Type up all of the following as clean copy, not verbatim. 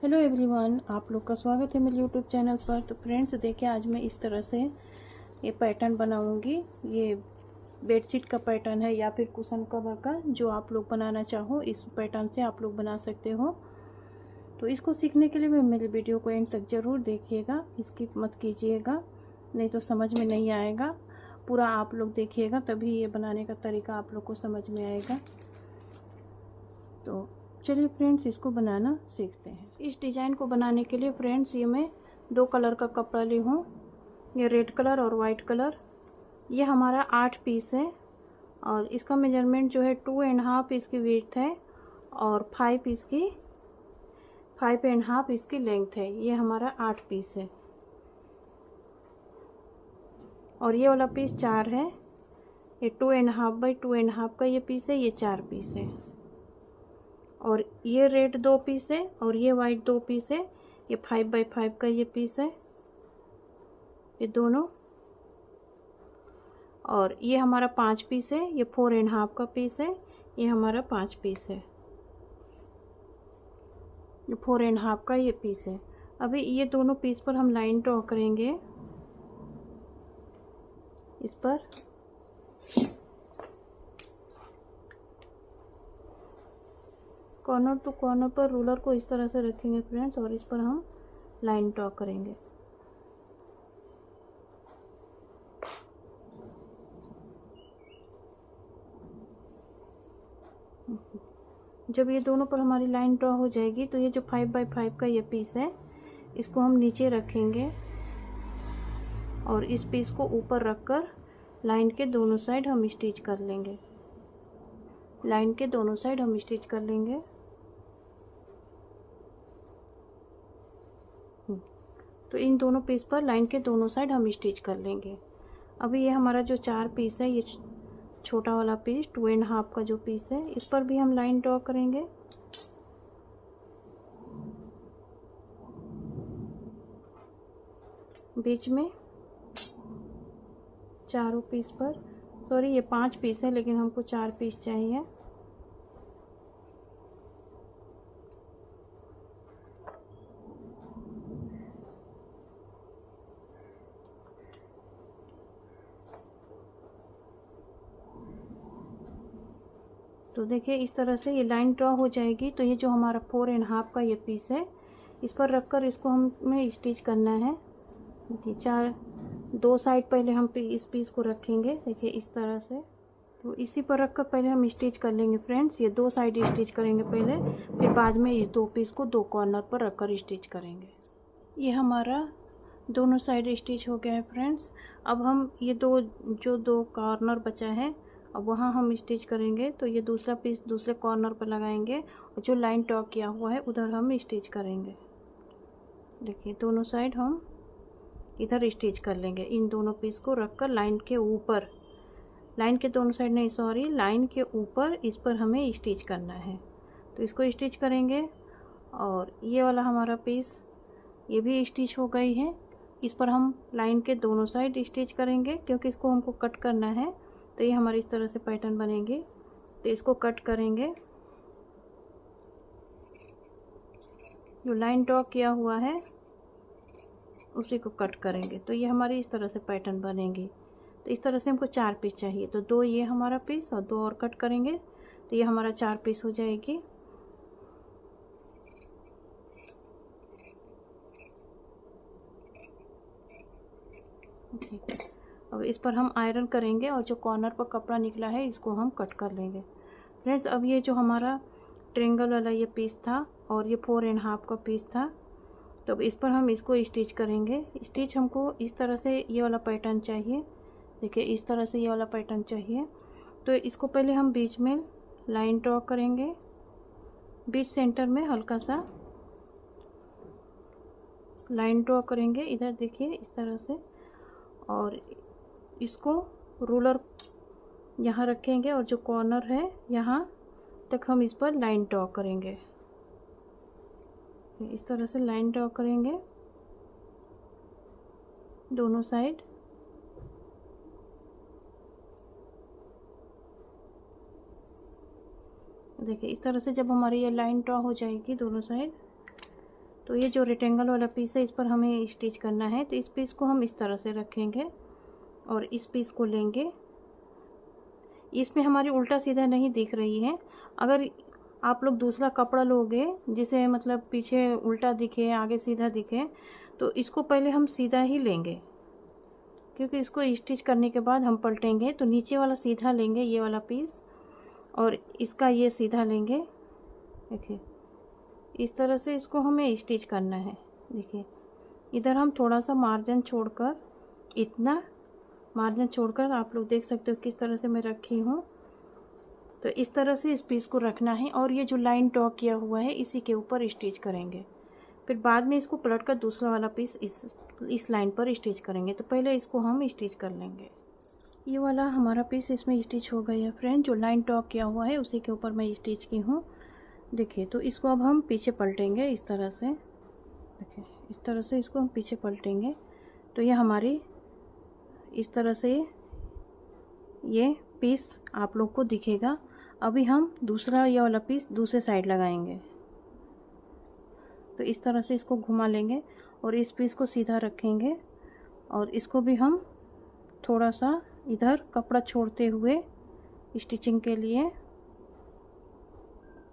Hello everyone, आप लोग का स्वागत है मेरे यूट्यूब चैनल पर। तो फ्रेंड्स देखिए, आज मैं इस तरह से ये पैटर्न बनाऊंगी। ये बेडशीट का पैटर्न है या फिर कुशन कवर का, जो आप लोग बनाना चाहो इस पैटर्न से आप लोग बना सकते हो। तो इसको सीखने के लिए मैं मेरे वीडियो को एंड तक ज़रूर देखिएगा, स्किप मत कीजिएगा, नहीं तो समझ में नहीं आएगा। पूरा आप लोग देखिएगा तभी ये बनाने का तरीका आप लोग को समझ में आएगा। तो चलिए फ्रेंड्स, इसको बनाना सीखते हैं। इस डिज़ाइन को बनाने के लिए फ्रेंड्स ये मैं 2 कलर का कपड़ा ली हूँ, ये रेड कलर और वाइट कलर। ये हमारा 8 पीस है और इसका मेजरमेंट जो है 2.5 इसकी विड्थ है और 5 इसकी लेंथ है। ये हमारा 8 पीस है और ये वाला पीस 4 है। ये 2.5 बाई 2.5 का ये पीस है, ये 4 पीस है। और ये रेड 2 पीस है और ये वाइट 2 पीस है। ये 5 बाई 5 का ये पीस है, ये दोनों। और ये हमारा 5 पीस है, ये 4.5 का पीस है। ये हमारा 5 पीस है, ये 4.5 का ये पीस है। अभी ये दोनों पीस पर हम लाइन ड्रॉ करेंगे। इस पर कॉर्नर टू कॉर्नर पर रूलर को इस तरह से रखेंगे फ्रेंड्स, और इस पर हम लाइन ड्रॉ करेंगे। जब ये दोनों पर हमारी लाइन ड्रॉ हो जाएगी तो ये जो 5 बाई 5 का ये पीस है, इसको हम नीचे रखेंगे और इस पीस को ऊपर रखकर लाइन के दोनों साइड हम स्टिच कर लेंगे। लाइन के दोनों साइड हम स्टिच कर लेंगे। तो इन दोनों पीस पर लाइन के दोनों साइड हम स्टिच कर लेंगे। अभी ये हमारा जो 4 पीस है, ये छोटा वाला पीस 2.5 का जो पीस है, इस पर भी हम लाइन ड्रॉ करेंगे। बीच में चारों पीस पर, सॉरी ये 5 पीस है लेकिन हमको 4 पीस चाहिए। तो देखिए इस तरह से ये लाइन ड्रॉ हो जाएगी। तो ये जो हमारा 4.5 का ये पीस है, इस पर रखकर इसको हमें स्टिच करना है। देखिए 2 साइड पहले हम इस पीस को रखेंगे, देखिए इस तरह से। तो इसी पर रखकर पहले हम स्टिच कर लेंगे फ्रेंड्स। ये 2 साइड स्टिच करेंगे पहले, फिर बाद में इस 2 पीस को 2 कॉर्नर पर रखकर स्टिच करेंगे। ये हमारा दोनों साइड स्टिच हो गया है फ्रेंड्स। अब हम ये जो 2 कॉर्नर बचा है, अब वहाँ हम स्टिच करेंगे। तो ये दूसरा पीस दूसरे कॉर्नर पर लगाएंगे और जो लाइन ड्रॉ किया हुआ है उधर हम स्टिच करेंगे। देखिए दोनों साइड हम इधर स्टिच कर लेंगे। इन दोनों पीस को रखकर लाइन के ऊपर, लाइन के दोनों साइड नहीं, सॉरी, लाइन के ऊपर इस पर हमें स्टिच करना है। तो इसको स्टिच करेंगे। और ये वाला हमारा पीस ये भी स्टिच हो गई है। इस पर हम लाइन के दोनों साइड स्टिच करेंगे क्योंकि इसको हमको कट करना है। तो ये हमारी इस तरह से पैटर्न बनेगी। तो इसको कट करेंगे, जो लाइन ड्रॉ किया हुआ है उसी को कट करेंगे। तो ये हमारी इस तरह से पैटर्न बनेगी। तो इस तरह से हमको 4 पीस चाहिए, तो 2 ये हमारा पीस और 2 और कट करेंगे, तो ये हमारा 4 पीस हो जाएगी। अब इस पर हम आयरन करेंगे और जो कॉर्नर पर कपड़ा निकला है इसको हम कट कर लेंगे फ्रेंड्स। अब ये जो हमारा ट्रेंगल वाला ये पीस था और ये 4.5 का पीस था, तो अब इस पर हम इसको स्टिच करेंगे। स्टिच हमको इस तरह से ये वाला पैटर्न चाहिए, देखिए इस तरह से ये वाला पैटर्न चाहिए। तो इसको पहले हम बीच में लाइन ड्रॉ करेंगे, बीच सेंटर में हल्का सा लाइन ड्रॉ करेंगे, इधर देखिए इस तरह से। और इसको रूलर यहाँ रखेंगे और जो कॉर्नर है यहाँ तक हम इस पर लाइन ड्रॉ करेंगे। इस तरह से लाइन ड्रॉ करेंगे दोनों साइड। देखिए इस तरह से जब हमारी ये लाइन ड्रॉ हो जाएगी दोनों साइड, तो ये जो रेक्टेंगल वाला पीस है इस पर हमें स्टिच करना है। तो इस पीस को हम इस तरह से रखेंगे और इस पीस को लेंगे। इसमें हमारी उल्टा सीधा नहीं दिख रही है। अगर आप लोग दूसरा कपड़ा लोगे जिसे मतलब पीछे उल्टा दिखे आगे सीधा दिखे, तो इसको पहले हम सीधा ही लेंगे, क्योंकि इसको स्टिच करने के बाद हम पलटेंगे। तो नीचे वाला सीधा लेंगे ये वाला पीस, और इसका ये सीधा लेंगे। देखिए इस तरह से इसको हमें स्टिच करना है। देखिए इधर हम थोड़ा सा मार्जिन छोड़कर, इतना मार्जिन छोड़कर आप लोग देख सकते हो किस तरह से मैं रखी हूँ। तो इस तरह से इस पीस को रखना है और ये जो लाइन ड्रॉ किया हुआ है इसी के ऊपर स्टिच करेंगे। फिर बाद में इसको पलट कर दूसरा वाला पीस इस लाइन पर स्टिच करेंगे। तो पहले इसको हम स्टिच कर लेंगे। ये वाला हमारा पीस इसमें स्टिच हो गया है फ्रेंड। जो लाइन ड्रॉ किया हुआ है उसी के ऊपर मैं स्टिच की हूँ। देखिए तो इसको अब हम पीछे पलटेंगे इस तरह से। देखिए इस तरह से इसको हम पीछे पलटेंगे तो ये हमारी इस तरह से ये पीस आप लोग को दिखेगा। अभी हम दूसरा ये वाला पीस दूसरे साइड लगाएंगे। तो इस तरह से इसको घुमा लेंगे और इस पीस को सीधा रखेंगे और इसको भी हम थोड़ा सा इधर कपड़ा छोड़ते हुए स्टिचिंग के लिए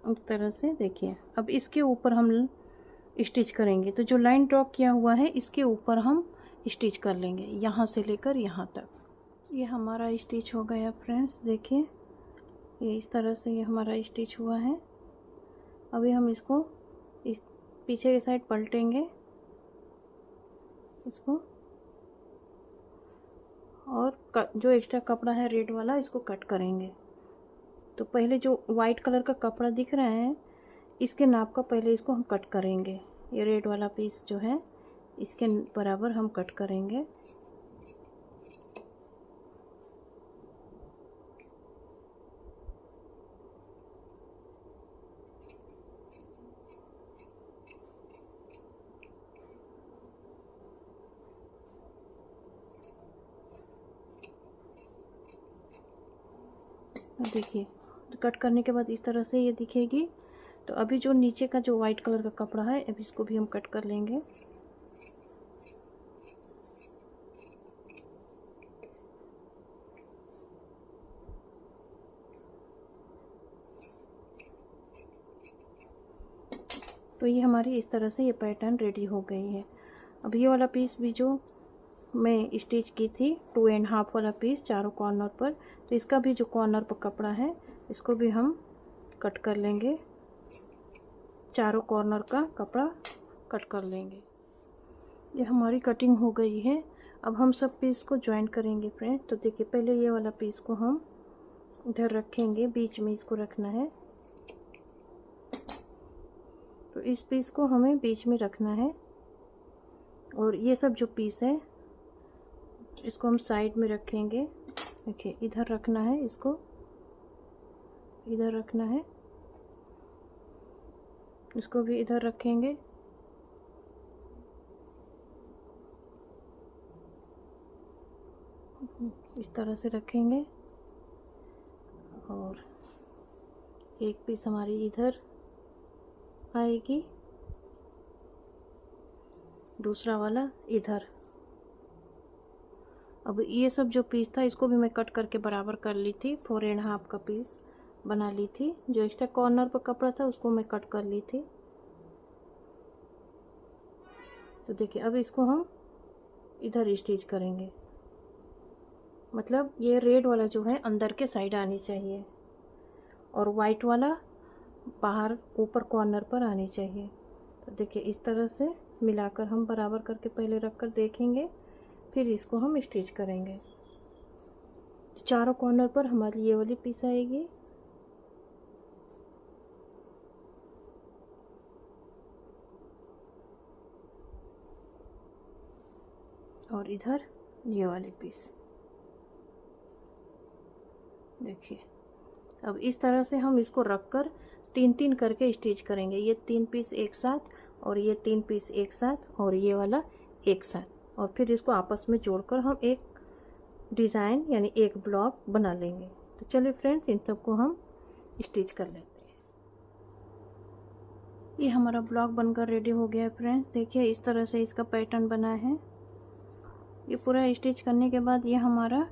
इस तरह से। देखिए अब इसके ऊपर हम स्टिच करेंगे। तो जो लाइन ड्रॉ किया हुआ है इसके ऊपर हम स्टिच कर लेंगे, यहाँ से लेकर यहाँ तक। ये हमारा स्टिच हो गया फ्रेंड्स। देखिए ये इस तरह से ये हमारा स्टिच हुआ है। अभी हम इसको इस पीछे के साइड पलटेंगे इसको, और जो एक्स्ट्रा कपड़ा है रेड वाला इसको कट करेंगे। तो पहले जो वाइट कलर का कपड़ा दिख रहा है इसके नाप का पहले इसको हम कट करेंगे। ये रेड वाला पीस जो है इसके बराबर हम कट करेंगे। देखिए तो कट करने के बाद इस तरह से ये दिखेगी। तो अभी जो नीचे का जो वाइट कलर का कपड़ा है अभी इसको भी हम कट कर लेंगे। तो ये हमारी इस तरह से ये पैटर्न रेडी हो गई है। अब ये वाला पीस भी जो मैं स्टिच की थी 2.5 वाला पीस चारों कॉर्नर पर, तो इसका भी जो कॉर्नर पर कपड़ा है इसको भी हम कट कर लेंगे। चारों कॉर्नर का कपड़ा कट कर लेंगे। ये हमारी कटिंग हो गई है। अब हम सब पीस को ज्वाइन करेंगे फ्रेंड। तो देखिए पहले ये वाला पीस को हम इधर रखेंगे, बीच में इसको रखना है। तो इस पीस को हमें बीच में रखना है और ये सब जो पीस है इसको हम साइड में रखेंगे। देखिए इधर रखना है, इसको इधर रखना है, इसको भी इधर रखेंगे। इस तरह से रखेंगे और एक पीस हमारी इधर आएगी, दूसरा वाला इधर। अब ये सब जो पीस था इसको भी मैं कट करके बराबर कर ली थी। 4.5 का पीस बना ली थी। जो एक्स्ट्रा कॉर्नर पर कपड़ा था उसको मैं कट कर ली थी। तो देखिए अब इसको हम इधर स्टिच करेंगे। मतलब ये रेड वाला जो है अंदर के साइड आनी चाहिए और वाइट वाला बाहर ऊपर कॉर्नर पर आनी चाहिए। तो देखिए इस तरह से मिलाकर हम बराबर करके पहले रख कर देखेंगे, फिर इसको हम स्टिच करेंगे। चारों कॉर्नर पर हमारी ये वाली पीस आएगी और इधर ये वाली पीस। देखिए अब इस तरह से हम इसको रखकर 3-3 करके स्टिच करेंगे। ये 3 पीस एक साथ और ये 3 पीस एक साथ और ये वाला एक साथ, और फिर इसको आपस में जोड़कर हम एक डिज़ाइन यानी एक ब्लॉक बना लेंगे। तो चलिए फ्रेंड्स इन सबको हम स्टिच कर लेते हैं। ये हमारा ब्लॉक बनकर रेडी हो गया है फ्रेंड्स। देखिए इस तरह से इसका पैटर्न बना है। ये पूरा स्टिच करने के बाद ये हमारा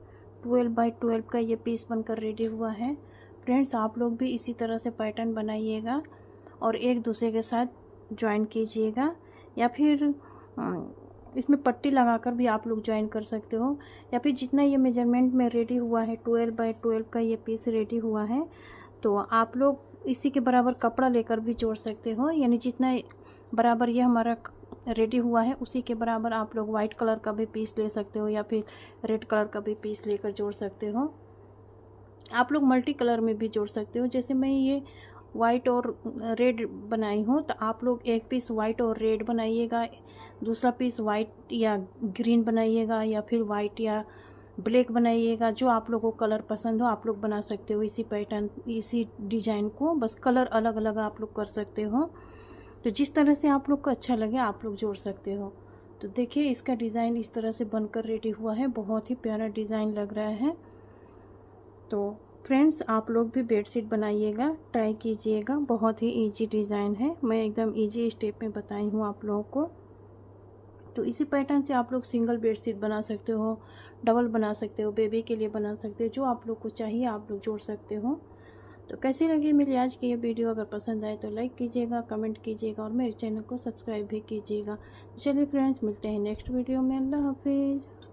12 बाई 12 का ये पीस बनकर रेडी हुआ है। फ्रेंड्स आप लोग भी इसी तरह से पैटर्न बनाइएगा और एक दूसरे के साथ ज्वाइन कीजिएगा, या फिर इसमें पट्टी लगाकर भी आप लोग ज्वाइन कर सकते हो, या फिर जितना ये मेजरमेंट में रेडी हुआ है 12 बाई 12 का ये पीस रेडी हुआ है, तो आप लोग इसी के बराबर कपड़ा लेकर भी जोड़ सकते हो। यानी जितना बराबर ये हमारा रेडी हुआ है उसी के बराबर आप लोग वाइट कलर का भी पीस ले सकते हो, या फिर रेड कलर का भी पीस लेकर जोड़ सकते हो। आप लोग मल्टी कलर में भी जोड़ सकते हो। जैसे मैं ये वाइट और रेड बनाई हूँ, तो आप लोग एक पीस वाइट और रेड बनाइएगा, दूसरा पीस वाइट या ग्रीन बनाइएगा, या फिर वाइट या ब्लैक बनाइएगा। जो आप लोगों को कलर पसंद हो आप लोग बना सकते हो इसी पैटर्न, इसी डिजाइन को, बस कलर अलग अलग आप लोग कर सकते हो। तो जिस तरह से आप लोग को अच्छा लगे आप लोग जोड़ सकते हो। तो देखिए इसका डिज़ाइन इस तरह से बनकर रेडी हुआ है। बहुत ही प्यारा डिज़ाइन लग रहा है। तो फ्रेंड्स आप लोग भी बेडशीट बनाइएगा, ट्राई कीजिएगा। बहुत ही इजी डिज़ाइन है, मैं एकदम इजी स्टेप में बताई हूँ आप लोगों को। तो इसी पैटर्न से आप लोग सिंगल बेडशीट बना सकते हो, डबल बना सकते हो, बेबी के लिए बना सकते हो, जो आप लोग को चाहिए आप लोग जोड़ सकते हो। तो कैसी लगी मेरी आज की ये वीडियो? अगर पसंद आए तो लाइक कीजिएगा, कमेंट कीजिएगा और मेरे चैनल को सब्सक्राइब भी कीजिएगा। चलिए फ्रेंड्स मिलते हैं नेक्स्ट वीडियो में। अल्लाह हाफिज़।